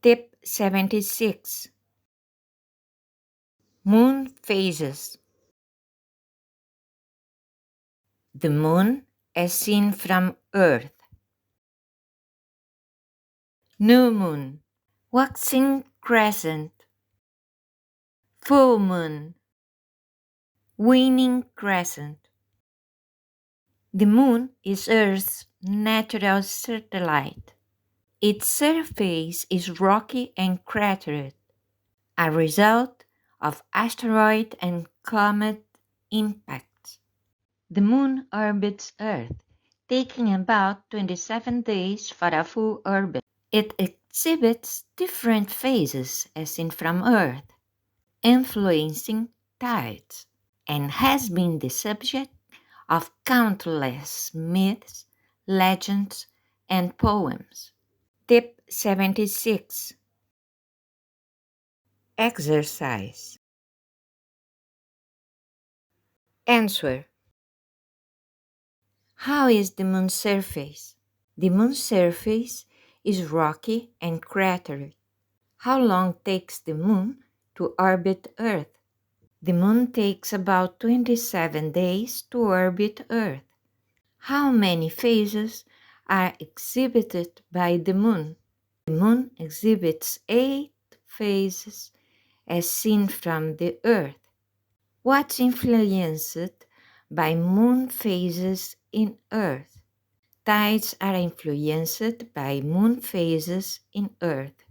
Tip 76. Moon phases. The moon as seen from Earth. New moon, waxing crescent, full moon, waning crescent. The moon is Earth's natural satellite. Its surface is rocky and cratered, a result of asteroid and comet impacts. The moon orbits Earth, taking about 27 days for a full orbit. It exhibits different phases as seen from Earth, influencing tides, and has been the subject of countless myths, legends, and poems. Tip 76. Exercise. Answer. How is the moon's surface? The moon's surface is rocky and cratered. How long takes the moon to orbit Earth? The moon takes about 27 days to orbit Earth. How many phases are exhibited by the moon? The moon exhibits 8 phases as seen from the Earth. What's influenced by moon phases in Earth? Tides are influenced by moon phases in Earth.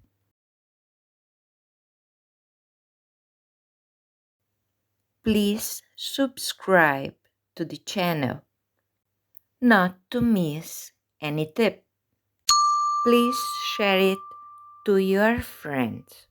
Please subscribe to the channel not to miss any tip. Please share it to your friends.